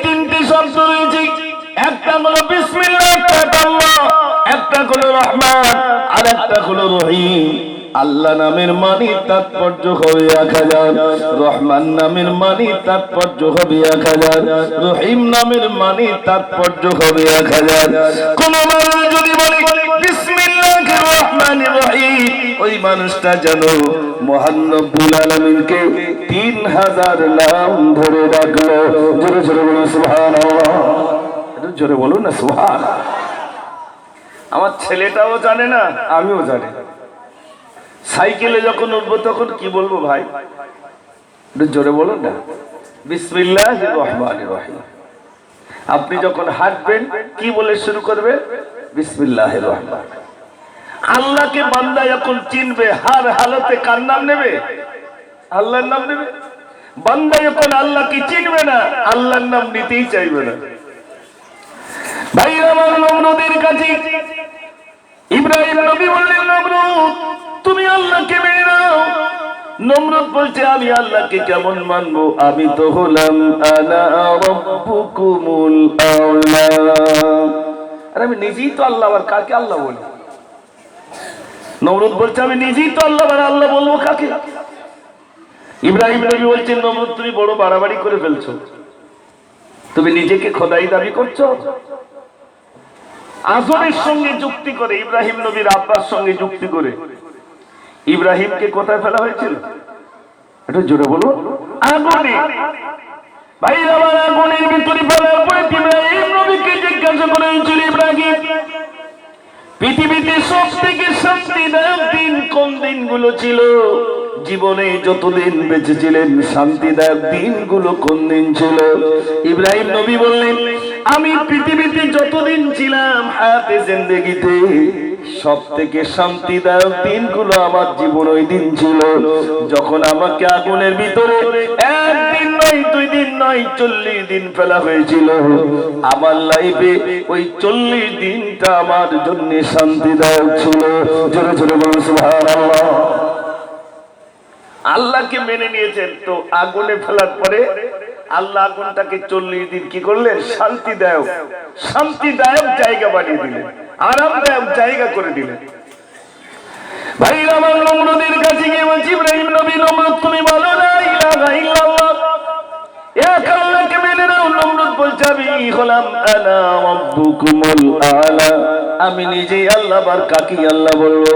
তিনটি শব্দ রয়েছে, একটা হলো বিসমিল্লাহ, একটা আল্লাহ, একটা হলো রহমান, আর একটা হলো রহিম। আল্লাহ নামের মানে তাৎপর্য হবে 1000, রহমান নামের মানে তাৎপর্য হবে 1000, রহিম নামের মানে তাৎপর্য হবে 1000। কোন মানুষ যদি বলে বিসমিল্লাহির রহমানির রহিম, ওই মানুষটা জানো মহান রব্বুল আলামিনকে 3000 নাম ধরে ডাকলো। জোরে জোরে বলুন সুবহানাল্লাহ, একটু জোরে বলুন না সুবহানাল্লাহ। আমার ছেলেটাও জানে না, আমিও জানি। সাইকেলে যখন উঠবো তখন কি বলবো ভাই, একটু জোরে বলুন না, বিসমিল্লাহির রহমানির রহিম। আপনি যখন হাঁটবেন কি বলে শুরু করবে? বিসমিল্লাহির রহমান। আল্লাহকে বান্দা যখন চিনবে হার হালতে কার নাম নেবে? আল্লাহর নাম নেবে। বান্দা যখন আল্লাহকে চিনবে না, আল্লাহর নাম নিতেই চাইবে না। ভাই আমার নমরুদের কাছে ইব্রাহিম নবী বললেন, নমরুদ তুমি আল্লাহকে মেনে নাও। নমরুদ বলছে আমি আল্লাহকে কেমন মানবো, আমি তো হলাম আনা রাব্বুকুমুল আ'লা। আরে আমি নিজেই তো আল্লাহ, আর কাকে আল্লাহ বলি? নমরুদ বলছে আমি নিজেই তো আল্লাহ, আর আল্লাহ বলবো কাকে? ইব্রাহিম নবী বলছেন, নমরুদ তুমি বড় বাড়াবাড়ি করে ফেলছো, তুমি নিজেকে খোদাই দাবি করছো। আজরের সঙ্গে যুক্তি করে, ইব্রাহিম নবীর আব্বার সঙ্গে যুক্তি করে ইব্রাহিমকে কোথায় ফেলা হয়েছিল? একটু জোরে বলুন, আগুনে। ভাই আমার আগুনের ভিতরে ফেলার পরে ইব্রাহিম নবীকে জিজ্ঞাসা করেছিল, ইব্রাহিম পৃথিবীতে সব থেকে শান্তিদায়ক দিন কোন দিনগুলো ছিল? জীবনে যতদিন বেঁচে ছিলেন শান্তিদায়ক দিনগুলো কোন দিন ছিল? ইব্রাহিম নবী বললেন, আমি পৃথিবীতে যতদিন ছিলাম হায়াতে জিন্দেগিতে সব থেকে শান্তিদায়ক দিনগুলো আমার জীবন ওই দিন ছিল যখন আমাকে আগুনের ভিতরে একদিন নয়, 2 দিন নয়, 40 দিন ফেলা হয়েছিল। আমার লাইফে ওই 40 দিনটা আমার জন্য শান্তিদায়ক ছিল। জোরে জোরে বলুন সুবহানাল্লাহ। আল্লাহকে মেনে নিয়েছেন তো আগুনে ফেলার পরে আল্লাহ আগুনটাকে 40 দিন কি করলেন? শান্তিদায়ক, শান্তিদায়ক জায়গা বানিয়ে দিলেন, আরামদায়ক জায়গা করে দিলেন। ভাই আমার নমরুদের কাছে গিয়ে বলছি, ইব্রাহিম নবী, নমরুদ তুমি বলো না ইলাহা ইল্লাল্লাহ, এক আল্লাহকে মেনে নাও। নমরুদ বলছে আমি হলাম আনা রাব্বুকুমুল আ'লা, আমি নিজেই আল্লাহ, আর কাকে আল্লাহ বলবো?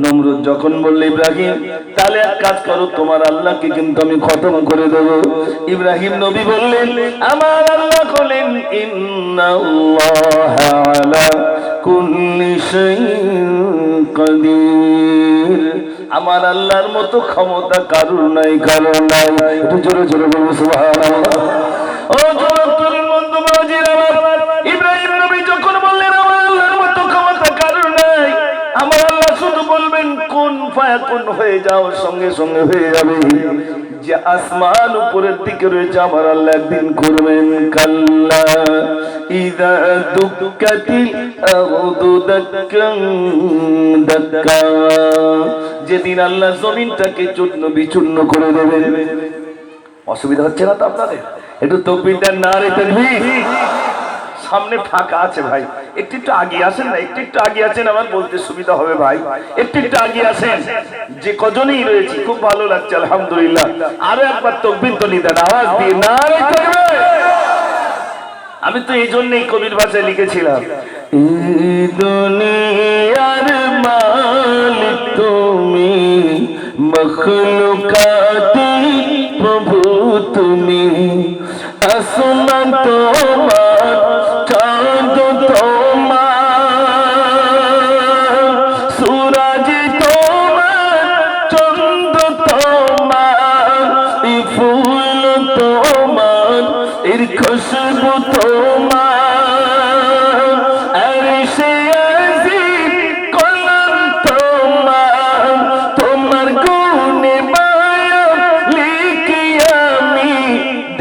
নমরুদ যখন বলল, ইব্রাহিম তাহলে এক কাজ করো, তোমার আল্লাহকে কিন্তু আমি খতম করে দেব। ইব্রাহিম নবী বললেন, আমার আল্লাহ হলেন ইন্নাল্লাহা আলা কুল্লি শাইইন কাদির, আমার আল্লাহর মতো ক্ষমতা কারোর নাই, কারোর নাই। একটু জোরে জোরে বলুন সুবহানাল্লাহ। ও যুবকের বন্ধু বাজির আমার, ইব্রাহিম নবী যখন বললেন আমার আল্লাহর মতো ক্ষমতা কারোর নাই, আমার আল্লাহ শুধু বলবেন কোন ফায়াকুন হয়ে যাও, সঙ্গে সঙ্গে হয়ে যাবে। যে আসমান উপরের দিকে রয়েছে আমার আল্লাহ একদিন করবেন কাল্লা ইযা দুক্কাতিল আরদু দাক্কান দাক্কা, যেদিন আল্লাহ জমিনটাকে চূর্ণ বিচূর্ণ করে দেবেন। অসুবিধা হচ্ছে না তো আপনাদের? একটু তাকবীর দেন, নারে তাকবীর। সামনে ফাঁকা আছে ভাই, একটু একটু আগিয়ে আসেন না, একটু একটু আগিয়ে আসেন, আমার বলতে সুবিধা হবে ভাই, একটু একটু আগিয়ে আসেন। যে কজনই রয়েছি খুব ভালো লাগছে আলহামদুলিল্লাহ। আরো একবার তাকবীর তো নিতেন আওয়াজ দিয়ে, নারে তাকবীর। আমি তো এই জন্যই কবির ভাষায় লিখেছিলাম, এই দুনিয়ার মালিক তুমি, মখলুকাতের প্রভু তুমি, আসমান তোমার, চাঁদ তোমার, সূরজ তোমার, চন্দ্র তোমার, এই ফুল তোমার, এর খুশবু তোমার, আরশে আজিম কলম তোমার, তোমার গুণে মায়া লিখি আমি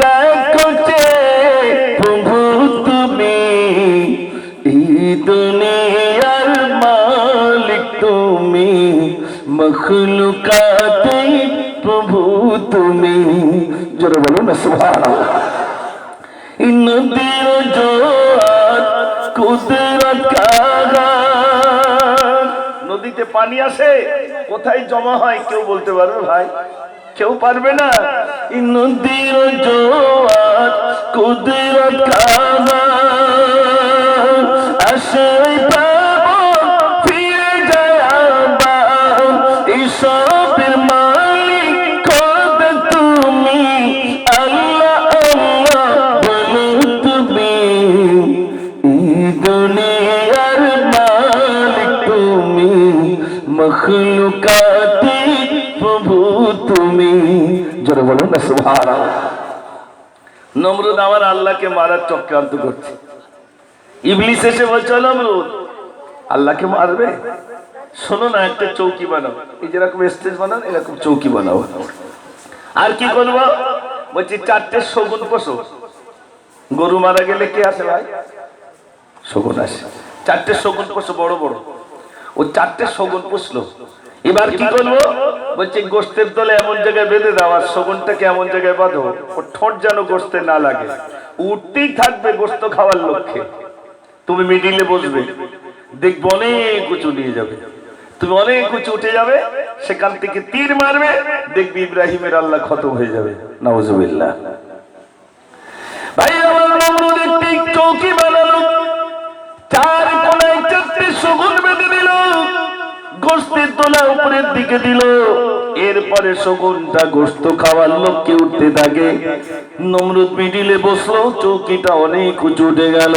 দেখো যে প্রভু তুমি, এই দুনিয়ার মালিক তুমি, মখলুকাতের প্রভু তুমি। জোরে বলো না সুবহানাল্লাহ। নদীর জোয়ার কুদরত কা গান। নদীতে পানি আসে, কোথায় জমা হয় কেউ বলতে পারবে ভাই? কেউ পারবে না। নদীর জোয়ার কুদরত কা গান, আসে পাবো ফিরে যায় আবার, ইসবের মালিক খোদ তুমি, আল্লাহ আল্লাহ বলো তুমি, এই দুনিয়ার মালিক তুমি, মখলুকাতি প্রভু তুমি। জোরে বলুন না সুবহানাল্লাহ। নমরুদ আমার আল্লাহকে মারার চক্রান্ত করছে। ইবলিস এসে বলছে, নমরুদ আল্লাহকে মারবে? শোনো না, একটা চৌকি বানাও, এই যেরকম স্টেজ বানান এরকম চৌকি বানাও। আর কি করবো? বলছি 4টে শগুন পোষো। গরু মারা গেলে কে আসে ভাই? শগুন আসে। 4টে শগুন পোষো, বড় বড়। ও 4টে শগুন পুষলো। এবার কি করবো? বলছে গোস্তের তলে এমন জায়গায় বেঁধে দাও, আর শগুনটাকে এমন জায়গায় বাঁধো ও ঠোঁট যেন গোস্তে না লাগে, উঠতেই থাকবে গোস্ত খাওয়ার লক্ষ্যে। তুমি মিডিলে বসবে, দেখবে অনেক উঁচু নিয়ে যাবে, তুমি অনেক উঁচু উঠে যাবে, সেখান থেকে তীর মারবে, দেখবি ইব্রাহিমের আল্লাহ খতম হয়ে যাবে। নাউজুবিল্লাহ। ভাই আমার নমরুদ একটি চৌকি বানালো, 4 কোণায় 4টে শগুন বেঁধে দিল, গোস্তের তোলা উপরের দিকে দিল। এরপরে শগুনটা গোস্ত খাওয়ার লক্ষ্যে উঠতে থাকে। নমরুদ মিডিলে বসলো, চৌকিটা অনেক উঁচু উঠে গেল।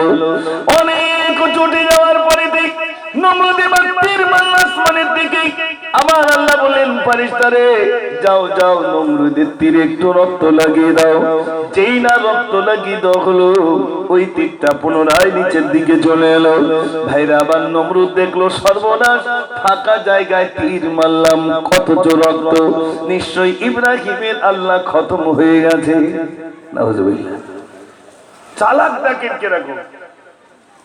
অনেক উঁচু উঠে যাওয়ার পরে দেখ নমরুদ এবার তীর মারল আসমানের দিকে। আমার আল্লাহ বলেন, ফারিস্তারে যাও যাও, নমরুদের তীরে একটু রক্ত লাগিয়ে দাও। যেই না রক্ত লাগিয়ে দেওয়া হলো, ওই তীরটা পুনরায় নিচের দিকে চলে এলো। ভাইরা আবার নমরুদ দেখলো সর্বনাশ, ফাঁকা জায়গায় তীর মারলাম, কত রক্ত, নিশ্চয়ই ইব্রাহিমের আল্লাহ খতম হয়ে গেছে। নাউজুবিল্লাহ। চালাক দেখেন কিরকম,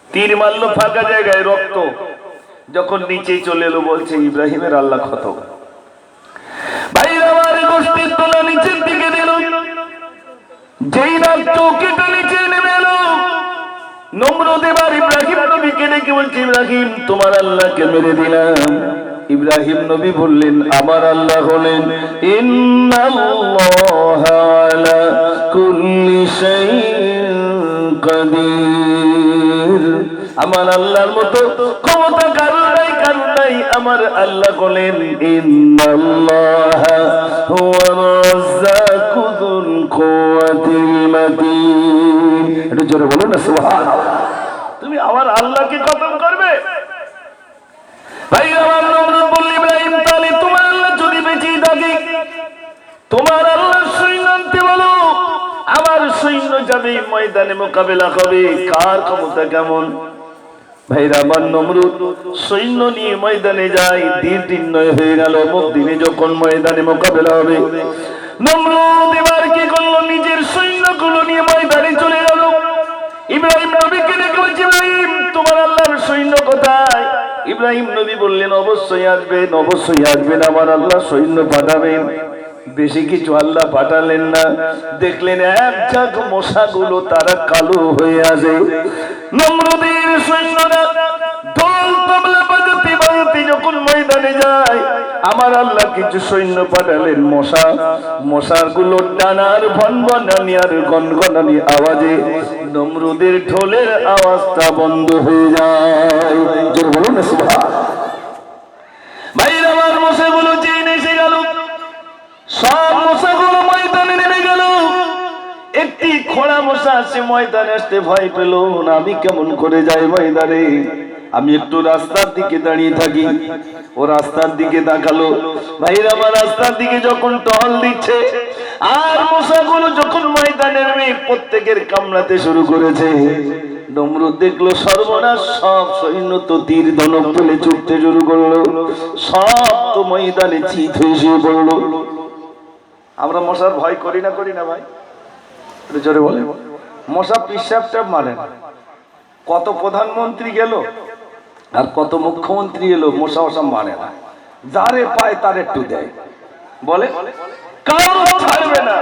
তীর মারলো ফাঁকা জায়গায়, রক্ত যখন নিচেই চলে এলো, বলছে ইব্রাহিমের আল্লাহ খতম। ভাইরা আমার গোস্তের তোলা নিচের দিকে দিল, যেই না চৌকিটা নিচে নেমে এলো, নমরুদ এবার ইব্রাহিম নবীকে ডেকে বলছে, ইব্রাহিম তোমার আল্লাহকে মেরে দিলাম। ইব্রাহিম নবী বললেন, আমার আল্লাহ হলেন ইন্নাল্লাহা আলা কুল্লি শাইইন কাদির, আমার আল্লাহর মতো ক্ষমতা কারণ নাই, কারণ নাই। আমার আল্লাহ বলেন ইন্নাল্লাহা হুয়ার রাজ্জাকু যুল কুওয়াতিল মাতিন। একটু জোরে বলুন না সুবহানাল্লাহ। তুমি আমার আল্লাহকে খতম করবে? ভাই আমার নমরুদ বলল, ইব্রাহিম তাহলে তোমার আল্লাহ যদি বেঁচে থাকে, তোমার আল্লাহর সৈন্য আনতে বলো, আমার সৈন্য যাবে, ময়দানে মোকাবেলা হবে, কার ক্ষমতা কেমন। ভাইরা আমার নমরুদ সৈন্য নিয়ে ময়দানে যায়, দিন নির্ণয় হয়ে গেল, অমুক দিনে যখন ময়দানে মোকাবেলা হবে। নমরুদ এবার কি করলো? নিজের সৈন্যগুলো নিয়ে ময়দানে চলে গেল। ইব্রাহিম নবীকে ডেকে বলছে, ইব্রাহিম তোমার আল্লাহর সৈন্য কোথায়? ইব্রাহিম নবী বললেন, অবশ্যই আসবেন, অবশ্যই আসবেন, আমার আল্লাহ সৈন্য পাঠাবেন। বেশি কিছু আল্লাহ পাঠালেন না, দেখলেন এক ঝাঁক মশাগুলো তারা কালো হয়ে আসে। নমরুদের সৈন্যরা ঢোল তবলা বাজাতে বাজাতে যখন ময়দানে যায়, আমার আল্লাহ কিছু সৈন্য পাঠালেন, মশাগুলো ডানার ভনভনানি আর গনগনানি আওয়াজে নমরুদের ঢোলের আওয়াজটা বন্ধ হয়ে যায়। জোরে বলুন না সুবহানাল্লাহ। ভাইরা আমার মশাগুলো চেয়ে এসে গেল, সব মশাগুলো ময়দানে নেমে গেল। একটি খোড়া মশা সে ময়দানে আসতে ভয় পেল না, আমি কেমন করে যাই ময়দানে, আমি একটু রাস্তার দিকে দাঁড়িয়ে থাকি। ও রাস্তার দিকে তাকালো। ভাইরা আমার রাস্তার দিকে যখন টহল দিচ্ছে, আর মশাগুলো যখন ময়দানে নেমে প্রত্যেকের কামড়াতে শুরু করেছে, নমরুদ দেখলো সর্বনাশ, সব সৈন্য তো তীর ধনুক তুলে ছুটতে শুরু করলো, সব তো ময়দানে চিত হয়ে শুয়ে পড়লো। আমরা মশার ভয় করি না, করি না ভাই? জোরে বলে। মশা পিশাবটা মানে না। কত প্রধানমন্ত্রী গেল আর কত মুখ্যমন্ত্রী এলো, মশা মানে না, যারে পায় তার একটু দেয়, বলে কারো ছাড়বে না।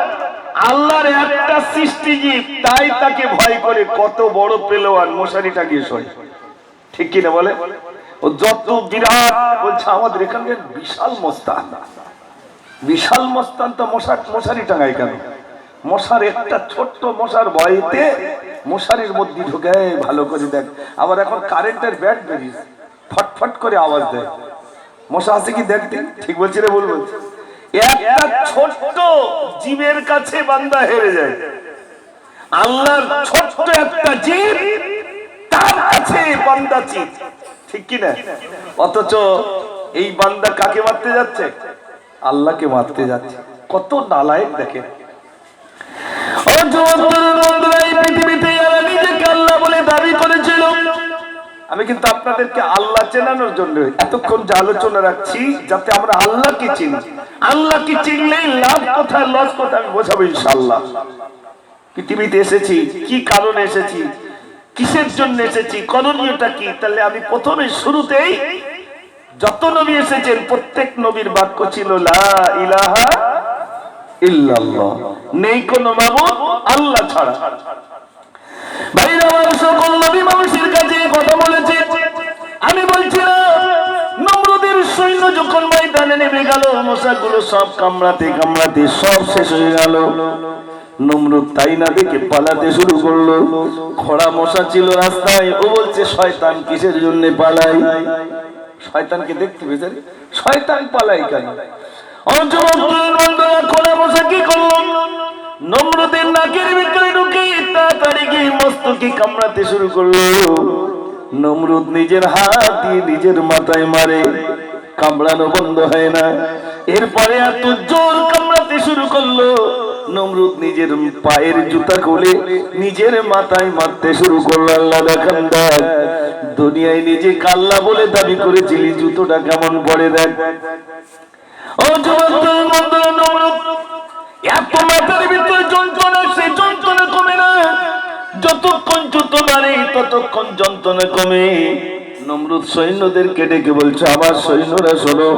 আল্লাহর একটা সৃষ্টিজীব, তাই তাকে ভয় করে। কত বড় পেলোয়ান মশারি টাঙিয়ে শোয়, ঠিক কিনা বলে? ও যত বিরাট, বলছে আমাদের এখানকার বিশাল মস্তান, বিশাল মস্তান তো মশারি টাঙায় কেন? মশার একটা ছোট্ট মশার ভয়তে মশারির মধ্যে ঢুকে ভালো করে দেখ। আবার এখন কারেন্টের ব্যাট বেরিয়েছে, ফটফট করে আওয়াজ দেয়। মশা আছে কি দেখতে? ঠিক বলছি রে, বলবো একটা ছোট্ট জীবের কাছে বান্দা হেরে যায়। আল্লাহর ছোট্ট একটা জীব, তার কাছে বান্দা চিত, ঠিক কিনা? অথচ এই বান্দা কাকে মারতে যাচ্ছে? আল্লাহকে মারতে যাচ্ছে। কত নালায়েক দেখেন। নিজেকে আল্লাহ বলে দাবি করেছিল। আমি কিন্তু আপনাদেরকে আল্লাহ চেনানোর জন্য এতক্ষণ যে আলোচনা রাখছি, যাতে আমরা আল্লাহকে চিনি। আল্লাহকে চিনলেই লাভ কোথায়, লস কোথায় আমি বোঝাবো ইনশাআল্লাহ। পৃথিবীতে এসেছি কি কারণে এসেছি, কিসের জন্য এসেছি, করণীয়টা কি? তাহলে আমি প্রথমে শুরুতেই যত নবী এসেছেন প্রত্যেক নবীর বাক্য ছিল লা ইলাহা ইল্লাল্লাহ, নেই কোন মাবুদ আল্লাহ ছাড়া। ভাইরা আমার, সকল নবী মানুষের কাছে কথা বলেছে। আমি বলছি না, নমরুদের সৈন্য যখন ময়দানে নেমে গেল, মশাগুলো সব কামড়াতে কামড়াতে সব শেষ হয়ে গেল। নমরুদ তাই না দেখে পালাতে শুরু করলো। খোড়া মশা ছিল রাস্তায়। ও বলছে শয়তান কিসের জন্য পালাই? শয়তানকে দেখতে পেয়েছে, শয়তান পালাই কেন? খোড়া মশা কি করলো? নমরুদের নাকের ভিতরে ঢুকে তাড়াতাড়ি গিয়ে মস্তকে কামড়াতে শুরু করলো। নমরুদ নিজের হাত দিয়ে নিজের মাথায় মারে, কামড়ানো বন্ধ হয় না। এরপরে এত জোর কামড়াতে শুরু করলো, নমরুদ নিজের পায়ের জুতা খুলে নিজের মাথায় মারতে শুরু করলো। আল্লাহ দেখান, দেখ দুনিয়ায় নিজে কাল্লা বলে দাবি করেছিলি, জুতোটা কেমন পড়ে দেখ। ও যুবক, নমরুদ এত মাথার ভিতরে যন্ত্রণা, সে যন্ত্রণা কমে না। যতক্ষণ জুতো মারে ততক্ষণ যন্ত্রণা কমে। নমরুদ সৈন্যদেরকে ডেকে বলছে, আমার সৈন্যরা শোনো,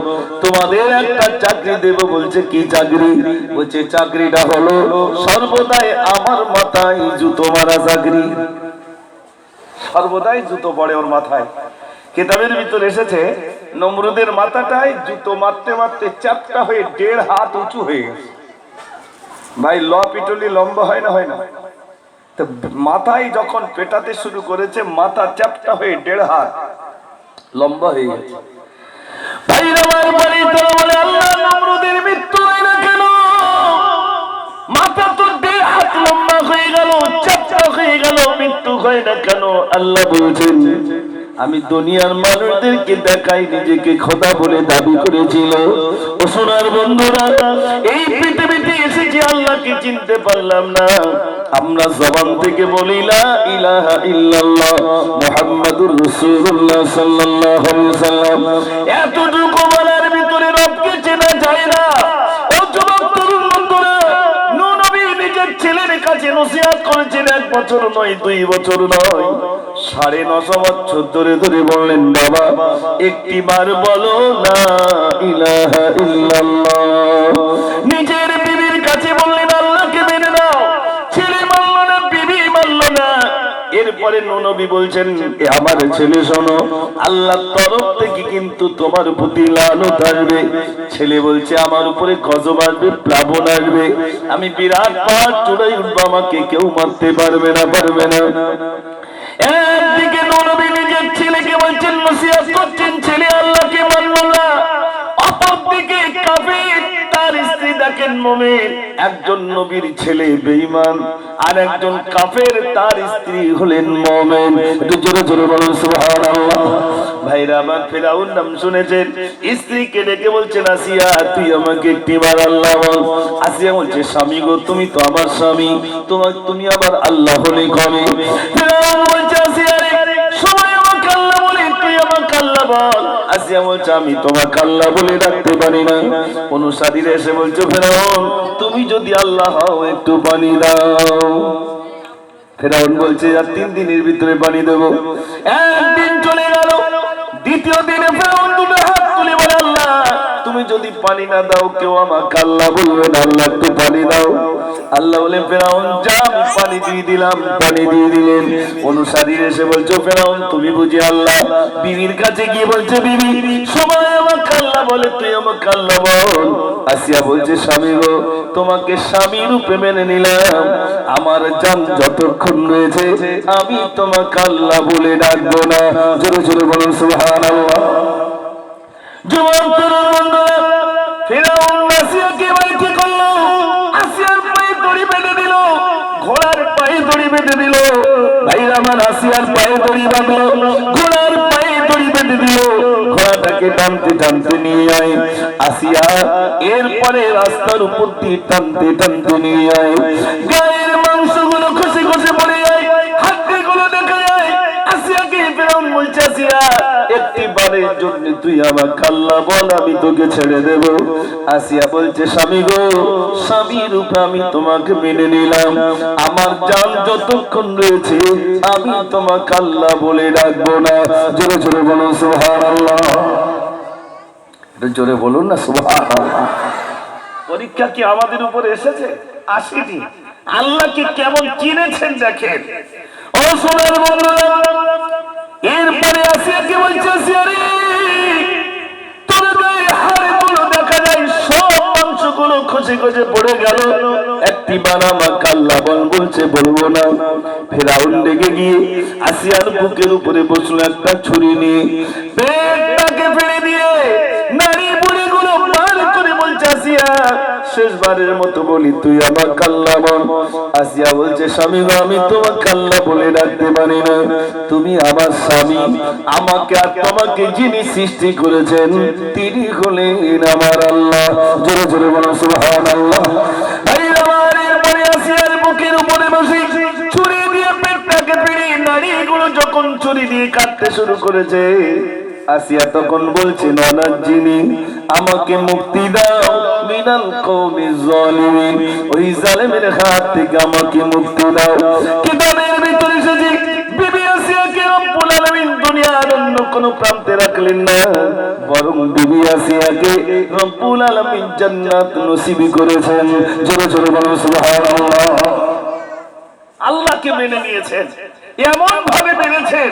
তোমাদের একটা চাকরি দেব। বলছে কি চাকরি? বলছে চাকরিটা হলো সর্বদাই আমার মাথায় জুতো মারা চাকরি। সর্বদাই জুতো পড়ে ওর মাথায়। কিতাবের ভিতরে এসেছে নমরুদের মাথাটায় জুতো মারতে মারতে চ্যাপ্টা হয়ে 1.5 হাত উঁচু হয়ে গেছে। ভাই ল পিটলি লম্বা হয় না, হয় না? তো মাথায় যখন পেটাতে শুরু করেছে, মাথা চ্যাপ্টা হয়ে 1.5 হাত লম্বা হয়ে গেছে। ভাই আমার বাড়ি তো বলে, আল্লাহ নমরুদের মৃত্যু হয় না কেন? মাথা তো 1.5 হাত লম্বা হয়ে গেল, চ্যাপ্টা হয়ে গেল, মৃত্যু হয় না কেন? আল্লাহ বলছেন, আমি দুনিয়ার মানুষদেরকে দেখাই নিজেকে খোদা বলে দাবি করেছিল। ও সোনার বন্ধুরা, এই পৃথিবীতে এসেছি আল্লাহকে চিনতে পারলাম না। আমরা জবান থেকে বলি লা ইলাহা ইল্লাল্লাহ মুহাম্মাদুর রাসূলুল্লাহ সাল্লাল্লাহু আলাইহি ওয়াসাল্লাম, এতটুকু বলার ভিতরে রবকে চেনা যায় না। ও যুবক তরুণ বন্ধুরা, নূহ নবী নিজের ছেলের কাছে নসিহত করেছেন, 1 বছর নয়, 2 বছর নয়, 9.5 বছর ধরে ধরে বললেন, বাবা একটিবার বলো লা ইলাহা ইল্লাল্লাহ। নিজের বিবির কাছে বললেন, আল্লাহকে মেনে নাও। ছেলে মানল না, বিবি মানল না। এরপরে নূহ নবী বলছেন, আমার ছেলে শোনো, আল্লাহর তরফ থেকে কিন্তু তোমার প্রতি লানত আসবে। ছেলে বলছে, আমার উপরে গজব আসবে, প্লাবন আসবে, আমি বিরাট পাহাড় চূড়ায় উঠবো, আমাকে কেউ মারতে পারবে না, পারবে না। একদিকে নূহ নবী নিজের ছেলেকে বলছেন, নসিহত করছেন, ছেলে আল্লাহকে মানল না। অপরদিকে কাফির, তার স্ত্রী দেখেন মুমিন। একজন নবীর ছেলে বেঈমান, আর একজন কাফের, তার স্ত্রী হলেন মুমিন। একটু জোরে জোরে বলুন সুবহানাল্লাহ। ভাইরা আমার, ফিরাউন নাম শুনেছেন? স্ত্রীকে ডেকে বলছেন, আসিয়া তুই আমাকে একটিবার আল্লাহ বল। আসিয়া বলছে, স্বামী গো, তুমি তো আমার স্বামী, তুমি আবার আল্লাহ হলে কবে? ফিরাউন বলছে, আসিয়া রে, সবাই আমাকে আল্লাহ বলে, তুই আমাকে আল্লাহ বল। আসিয়া বলছে, আমি তোমাকে আল্লাহ বলে ডাকতে পারি না। অনুসারীরা এসে বলছে, ফিরাউন তুমি যদি আল্লাহ হও একটু পানি দাও। ফিরাউন বলছে, আর 3 দিনের ভিতরে পানি দেবো। একদিন চলে গেল, দ্বিতীয় দিনে ফিরাউন 2 হাত তুলে বলে, আল্লাহ তুমি যদি পানি না দাও কেউ আমাকে আল্লাহ বলবে না, আল্লাহ একটু পানি দাও। আল্লাহ বলে ফেরাউন যা, আমি পানি দিয়ে দিলাম। পানি দিয়ে দিলেন। অনুসারী এসে বলছো ফেরাউন তুমি বুঝি আল্লাহ? বিবির কাছে গিয়ে বলছে বিবি সময় আমাকে আল্লাহ বলে, তুই আমাকে আল্লাহ বল। আসিয়া বলছে স্বামী গো, তোমাকে স্বামী রূপে মেনে নিলাম, আমার জান যতক্ষণ রয়েছে আমি তোমাকে আল্লাহ বলে ডাকবো না। জোরে জোরে বলুন সুবহানাল্লাহ। যুবক তরুণ বন্ধুরা, ফিরআউন আসিয়াকে এবার কি করলো? আসিয়ার পায়ে দড়ি বেঁধে দিল, ঘোড়ার পায়ে দড়ি বেঁধে দিল। ভাইরা আমার, আসিয়ার পায়ে দড়ি বাঁধলো, ঘোড়ার পায়ে দড়ি বেঁধে দিল। ঘোড়াটাকে টানতে টানতে নিয়ে আয় আসিয়া, এরপরে রাস্তার উপর দিয়ে টানতে টানতে নিয়ে আয়। গায়ের মাংসগুলো খসে খসে পড়ে যায়, হাড্ডিগুলো দেখা যায়। আসিয়াকে ফিরআউন বলছে আসিয়া একটি বারের জন্য তুই আমাকে আল্লাহ বল, আমি তোকে ছেড়ে দেব। আসিয়া বলছে স্বামী গো, স্বামী রূপে আমি তোমাকে মেনে নিলাম, আমার জান যতক্ষণ রয়েছে আমি তোমাকে আল্লাহ বলে ডাকবো না। জোরে জোরে বলুন সুবহানাল্লাহ। জোরে বলুন না সুবহানাল্লাহ। পরীক্ষা কি আমাদের উপরে এসেছে? আসেনি। আল্লাহকে কেমন চিনেছেন দেখেন। ও সোনার বন্ধুরা, এরপরে আসিয়াকে বলছে আসিয়া রে, তোর গায়ে হাড়গুলো দেখা যায় সব মাংসগুলো খসে খসে পড়ে গেল, একটি বার আমাকে আল্লাহ বল। বলছে বলবো না। ফিরআউন রেগে গিয়ে আসিয়ার বুকের উপরে বসলো একটা ছুরি নিয়ে, পেটটাকে ফেলে দিয়ে নারী বুড়িগুলো বার করে বলছে আসিয়া শেষবারের মতো বলি তুই আমাকে আল্লাহ বল। আসিয়া বলছে স্বামী গো, আমি তোমাকে আল্লাহ বলে ডাকতে পারি না, তুমি আমার স্বামী, আমাকে আর তোমাকে যিনি সৃষ্টি করেছেন তিনি হলেন আমার আল্লাহ। জোরে জোরে বলো সুবহানাল্লাহ। এরপরে আসিয়ার বুকের উপরে বসে ছুরি দিয়ে পেটটাকে ফেলে নারীগুলো যখন ছুরি দিয়ে কাটতে শুরু করেছে, আসিয়া তখন বলছে নানাজিনি, আমাকে মুক্তি দাও মিনাল কওমিজ জালিমিন, ওই জালেমের হাত থেকে আমাকে মুক্তি দাও। কিতাবের ভিতরে এসেছে বিবি আসিয়াকে রব্বুল আলামিন দুনিয়ার অন্য কোনো প্রান্তে রাখলেন না, বরং বিবি আসিয়াকে রব্বুল আলামিন জান্নাত নসিব করেছেন। জোরে জোরে বলুন সুবহানাল্লাহ। আল্লাহকে মেনে নিয়েছেন, এমন ভাবে মেনেছেন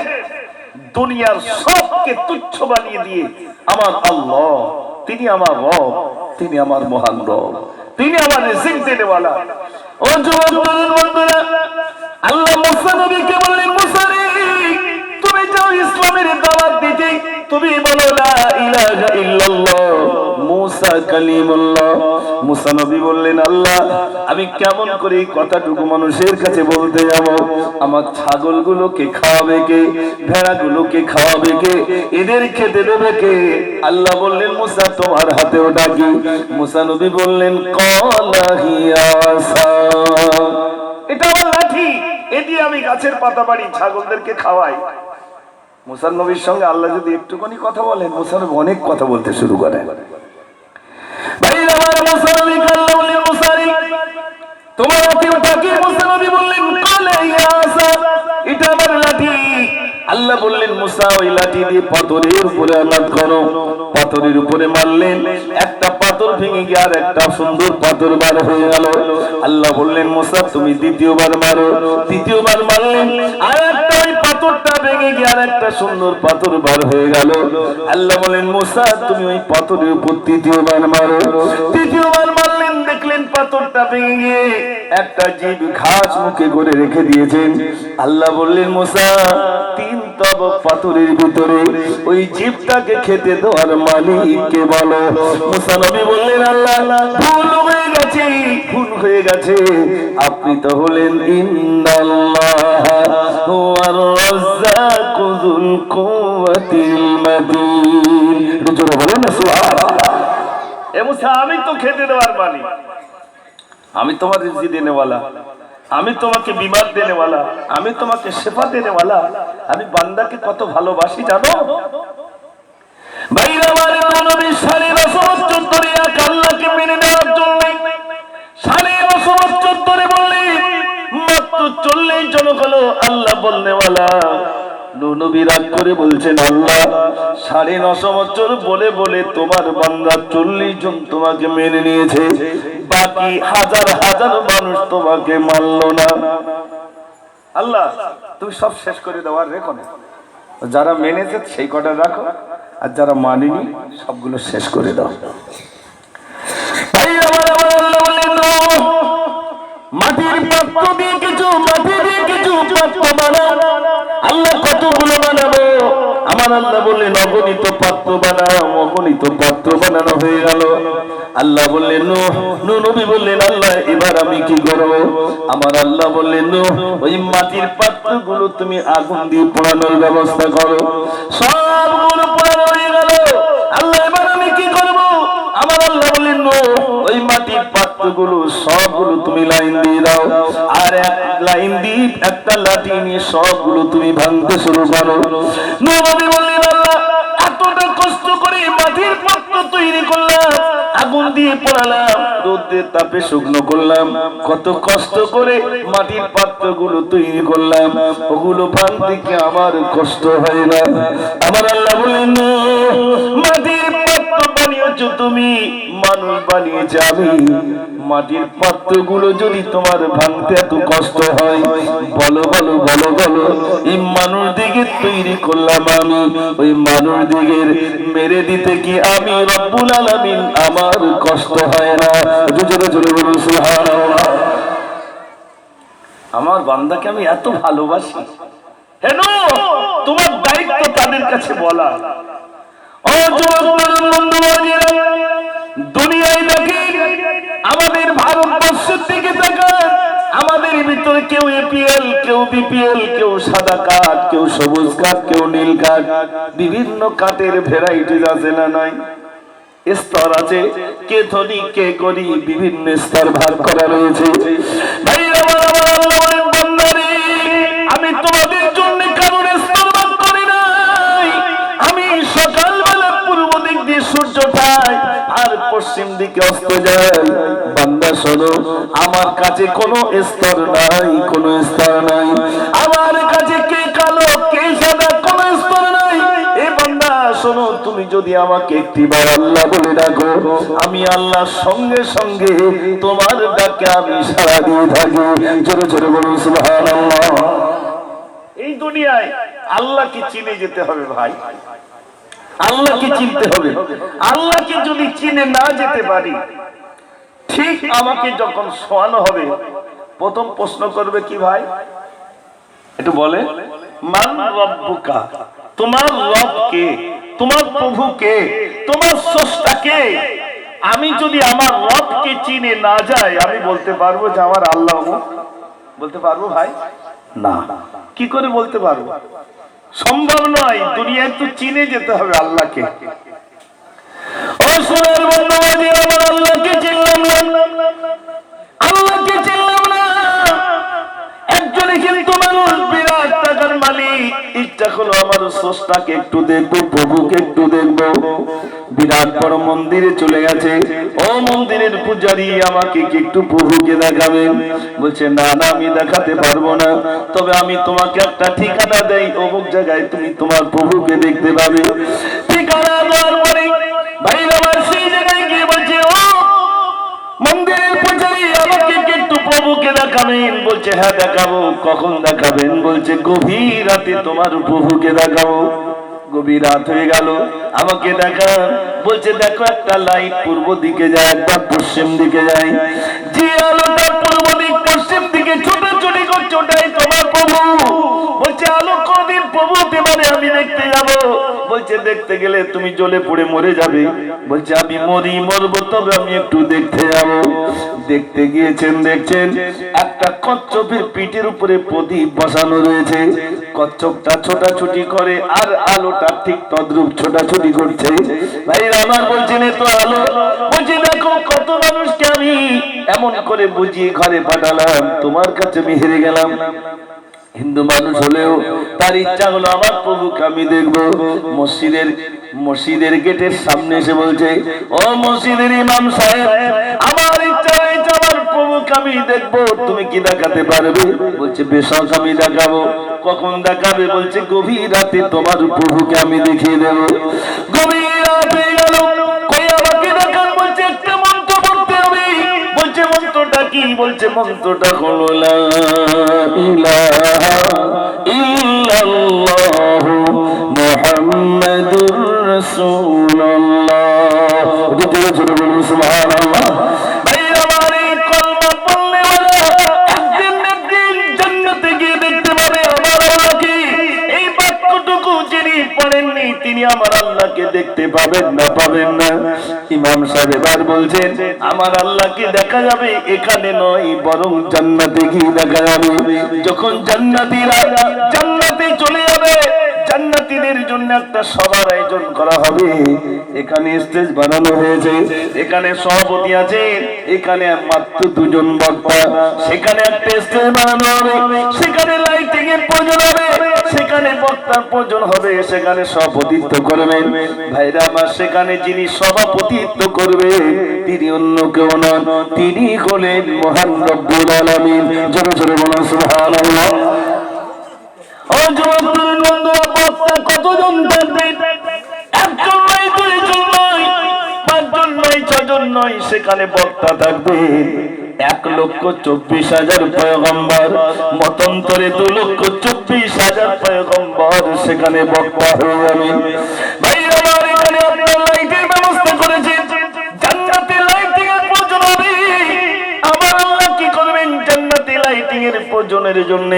দুনিয়ার সবকে তুচ্ছ বানিয়ে দিয়ে আমার আল্লাহ, তিনি আমার রব, তিনি আমার মহান রব, তিনি আমার রিজিক দেনেওয়ালা। ও যুবক বন্ধুরা, আল্লাহ মুসা নবীকে বললেন মুসা রে, তুমি যাও ইসলামের দাওয়াত দিতে, তুমি বলো লা ইলাহা ইল্লাল্লাহ মুসা কালিমুল্লাহ। মুসা নবী বললেন আল্লাহ, আমি কেমন করে এই কথাটুকু মানুষের কাছে বলতে যাব? আমার ছাগলগুলোকে খাওয়াবে কে? ভেড়াগুলোকে খাওয়াবে কে? এদের খেতে দেবে কে? আল্লাহ বললেন মুসা তোমার হাতে ওটা কি? মুসা নবী বললেন ক্বালা হিয়া আসা, এটা আমার লাঠি, এ দিয়ে আমি গাছের পাতা পাড়ি ছাগলদেরকে খাওয়াই। মুসা নবীর সঙ্গে আল্লাহ যদি একটুখানি কথা বলেন, মুসা নবী অনেক কথা বলতে শুরু করেন। ভাই আমার মুসা নবী আল্লাহ বললেন মুসা রে, তোমার হাতে ওটা কি? মুসা নবী বললেন ক্বালা হিয়া আসা, এটা আমার লাঠি। আল্লাহ বললেন মুসা ওই লাঠি দিয়ে পাথরের উপরে আঘাত করো। পাথরের উপরে মারলেন, একটা পাথর ভেঙে গিয়ে আর একটা সুন্দর পাথর বার হয়ে গেল। আল্লাহ বললেন মুসা তুমি দ্বিতীয়বার মারো। তৃতীয়বার মারলেন, আর একটা ওই পাথরটা ভেঙে গিয়ে আর একটা সুন্দর পাথর বার হয়ে গেল। আল্লাহ বলেন মুসা তুমি ওই পাথরের উপর তৃতীয়বার মারো। তৃতীয়বার মারলেন, দেখলেন পাথরটা ভেঙে গিয়ে একটা জীব ঘাস মুখে করে রেখে দিয়েছেন। আল্লাহ বললেন মুসা তিন তবক পাথরের ভিতরে ওই জীবটাকে খেতে দেওয়ার মালিককে বলো। মুসা নবী বললেন আল্লাহ ভুল হয়ে গেছে, ভুল হয়ে গেছে, আপনি তো হলেন ইন্নাল্লাহ হুয়ার রাজ্জাকু যুল কুওয়াতিল মাতিন। জোরে বলেন না সুবহানাল্লাহ। এ মুসা আমি তো খেতে দেওয়ার মালিক, আমি তোমার রিজিক দেনেওয়ালা, আমি তোমাকে বিমার দেনেওয়ালা, আমি তোমাকে শেফা দেনেওয়ালা। আমি বান্দাকে কত ভালোবাসি জানো? ভাইরা আমার নবী 12 বছর ধরে আল্লাহকে মেনে নেওয়ার জন্য 12 বছর ধরে বললেন, মাত্র 40 জন হলো আল্লাহ বলনেওয়ালা। নবী রাগ করে বলছেন, আল্লাহ 9.5 বছর বলে বলে তোমার বান্দা 40 জন তোমাকে মেনে নিয়েছে, বাকি হাজার হাজার মানুষ তোমাকে মানলো না। আল্লাহ তুমি সব শেষ করে দাও, আর রেখো না। যারা মেনেছে সেই কটা রাখো, আর যারা মানেনি সবগুলো শেষ করে দাও। মাটির পাত্র দিয়ে কিছু, মাটি দিয়ে কিছু পাত্র বানাও। আল্লাহ কতগুলো বানাবো? আমার আল্লাহ বললেন অগণিত পাত্র বানাও। অগণিত পাত্র বানানো হয়ে গেল। আল্লাহ বললেন নূহ নবী বললেন, আল্লাহ এবার আমি কি করব? আমার আল্লাহ বললেন নূহ ওই মাটির পাত্রগুলো তুমি আগুন দিয়ে পোড়ানোর ব্যবস্থা করো। সবগুলো পোড়ানো হয়ে গেল। আল্লাহ এবার আমি কি করব? আমার আল্লাহ বললেন নূহ ওই মাটির পাত্রগুলো সবগুলো তুমি লাইন দিয়ে দাও, আর এক লাইন দিয়ে একটা লাঠি নিয়ে সবগুলো তুমি ভাঙতে শুরু করো। নূহ নবী বললেন, আল্লাহ এতটা কষ্ট করে মাটির পাত্র তৈরি করলাম, আগুন দিয়ে পোড়ালাম, রোদের তাপে শুকনো করলাম, কত কষ্ট করে মাটির পাত্রগুলো তৈরি করলাম, ওগুলো ভাঙতে কি আমার কষ্ট হয় না? আমার আল্লাহ বললেন মাটির পাত্র বানিয়েছো তুমি, মানুষ বানিয়েছে আমি। মাটির পাত্রগুলো যদি তোমার ভাঙতে এত কষ্ট হয়, বলো বলো বলো বলো, এই মানুষ দিকে তৈরি করলাম আমি, ওই মানুষ দিকে মেরে দিতে কি আমি রব্বুল আলামিন আমার কষ্ট হয় না? জোরে জোরে বলুন সুবহানাল্লাহ। আমার বান্দাকে আমি এত ভালোবাসি। হেন তোমার দায়িত্ব তাদের কাছে বলা। ও যুবক বন্ধুরা, দুনিয়ায় দেখি আমাদের ভারতবর্ষের দিকে তাকান, আমাদের ভিতরে কেউ এপিএল, কেউ বিপিএল, কেউ সাদা কার্ড, কেউ সবুজ কার্ড, কেউ নীল কার্ড, বিভিন্ন কার্ডের ভ্যারাইটিস আছে না নাই? স্তর আছে, কে ধনী কে গরিব, বিভিন্ন স্তর ভাগ করা রয়েছে। ভাই আমার আল্লাহ বলেন, বান্দারে আমি তোমাদের জন্য কারোর স্তর ভাগ করি নাই। আমি সকালবেলা পূর্ব দিক দিয়ে সূর্য ওঠাই আর পশ্চিম দিকে অস্ত যায়। বান্দা শোনো, আমার কাছে কোনো স্তর নাই, কোনো স্তর নাই। আমার কাছে কে কালো কে সাদা কোনো স্তর নাই। এ বান্দা শোনো, তুমি যদি আমাকে একটিবার আল্লাহ বলে ডাকো, আমি আল্লাহ সঙ্গে সঙ্গে তোমার ডাকে আমি সাড়া দিয়ে থাকি। জোরে জোরে বলুন সুবহানাল্লাহ। এই দুনিয়ায় আল্লাহকে চিনে যেতে হবে ভাই, আল্লাহকে চিনতে হবে। আল্লাহকে যদি চিনে না যেতে পারি, ঠিক আমাকে যখন শোয়ানো হবে প্রথম প্রশ্ন করবে কি ভাই? একটু বলে, মান রব্বুকা, তোমার রব কে, তোমার প্রভু কে, তোমার স্রষ্টা কে? আমি যদি আমার রবকে চিনে না যাই, আমি বলতে পারবো যে আমার আল্লাহ? বলতে পারবো ভাই? না। কি করে বলতে পারবো? সম্ভব নয়। দুনিয়ায় তো চিনে যেতে হবে আল্লাহকে। ও সোনার বন্ধু, আমার আল্লাহকে চিনলাম না, আল্লাহকে চিনলাম না। একজনে কিন্তু মানুষ বিরাট টাকার মালিক, ইচ্ছা হলো আমার স্রষ্টাকে একটু দেখবো, প্রভুকে একটু দেখবো, বিরাট বড় মন্দিরে চলে গেছে। ও মন্দিরের পূজারী, আমাকে কি একটু প্রভুকে দেখাবেন? বলছে না না, আমি দেখাতে পারবো না, তবে আমি তোমাকে একটা ঠিকানা দেই, অমুক জায়গায় তুমি তোমার প্রভুকে দেখতে পাবে। ঠিকানা দেওয়ার পরে ভাই আমার সেই জায়গায় গিয়ে বলছে, ও মন্দিরের পূজারী, আমাকে কি একটু প্রভুকে দেখাবেন? বলছে হ্যাঁ দেখাবো। কখন দেখাবেন? বলছে গভীর রাতে তোমার প্রভুকে দেখাবো। গভীর রাত হয়ে গেল, আমাকে দেখা। বলছে দেখো একটা লাইট পূর্ব দিকে যায়, একবার পশ্চিম দিকে যায়। যে আলোটা পূর্ব দিক পশ্চিম দিকে ছোটাছুটি করছে, ওটাই তোমার প্রভু। বলছে আলো কোনদিন প্রভু হতে পারে? আমি দেখতে যাব। বলছে দেখতে গেলে তুমি জ্বলে পড়ে মরে যাবে। বলছে আমি মরবো, তবে আমি একটু দেখতে যাব। দেখতে গিয়েছেন, দেখছেন একটা কচ্ছপের পিঠের উপরে প্রদীপ বসানো রয়েছে। কচ্ছপটা ছোটাছুটি করে আর আলোটা ঠিক তদ্রূপ ছোটাছুটি করছে। ভাই আমার বলছেন এ তো আলো। বলছে দেখো কত মানুষকে আমি এমন করে বুঝিয়ে ঘরে পাঠালাম, তোমার কাছে আমি হেরে গেলাম। হিন্দু মানুষ হলেও তার ইচ্ছা হলো আমার প্রভুকে আমি দেখবো। মসজিদের গেটের সামনে এসে বলছে, ও মসজিদের ইমাম সাহেব, আমার ইচ্ছা হয়েছে আমার প্রভুকে আমি দেখবো, তুমি কি দেখাতে পারবে? বলছে বেশক আমি দেখাবো। কখন দেখাবে? বলছে গভীর রাতে তোমার প্রভুকে আমি দেখিয়ে দেব। গভীর রাতে গেল, কই আমাকে দেখান? বলছে একটা মন্ত্র পড়তে হবে। বলছে মন্ত্রটা কি? বলছে মন্ত্রটা হলো লা ইলাহা ইল্লাল্লাহু মুহাম্মাদুর রাসূলুল্লাহ। যদি জোরে বলুন সুবহানাল্লাহ। ভাই আমার এই কলমা পড়লে একদিন একদিন জান্নাতে গিয়ে দেখতে পাবে আমার আল্লাহকে। এই বাক্যটুকু যিনি পড়েননি তিনি আমার আল্লাহকে দেখতে পাবেন না, পাবেন না। ইমাম সাহেব এবার বলছেন আমার আল্লাহকে দেখা যাবে এখানে নয়, বরং জান্নাতে গিয়ে দেখা যাবে। যখন জান্নাতীরা জান্নাতে চলে যাবে, জান্নাতীদের জন্য একটা সভার আয়োজন করা হবে। এখানে স্টেজ বানানো হয়েছে, এখানে সভাপতি আছে, এখানে মাত্র দুজন বক্তা। সেখানে একটা স্টেজ বানানো হবে, সেখানে লাইটিং এর প্রয়োজন হবে, সেখানে বক্তার প্রয়োজন হবে, সেখানে সভাপতিত্ব করবেন। ভাইরা আমার, সেখানে যিনি সভাপতিত্ব করবে তিনি অন্য কেউ নন, তিনি হলেন মহান রব্বুল আলামিন। জোরে জোরে বলুন সুবহানাল্লাহ। ও যুবকদের বন্ধুরা, বক্তা কতজন থাকবে? একজন নয়, দুইজন নয়, পাঁচজন নয়, ছজন নয়, সেখানে বক্তা থাকবে 1,24,000 পয়গম্বর। মতান্তরে 2,24,000 পয়গম্বর সেখানে বক্তা হয়ে যাবে। ভাই আমার, এখানে আপনার লাইটের ব্যবস্থা করেছেন, জান্নাতে লাইটিং এর প্রয়োজন হবে। আমার আল্লাহ কি করবেন? জান্নাতে লাইটিং এর প্রয়োজনের জন্য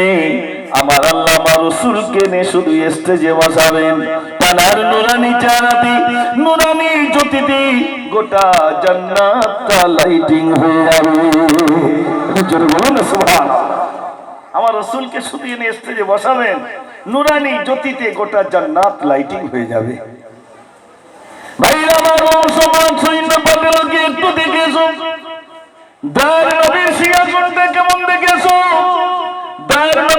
আমার আল্লাহ আমার রাসূলকে নিয়ে শুধু স্টেজে বসাবেন। তার নুরানি জানাতি, নুরানি জ্যোতিতে গোটা জান্নাতটা লাইটিং হয়ে যাবে। জোরে বলুন না সুবহানাল্লাহ। আমার রাসূলকে শুধু এনে স্টেজে বসাবেন, নুরানি জ্যোতিতে গোটা জান্নাত লাইটিং হয়ে যাবে। ভাইরা আমার, সমাজ সৈন্য পাটেলকে একটু দেখেছো? দার নবীর সিংহাসনটা কেমন দেখেছো? দার নবী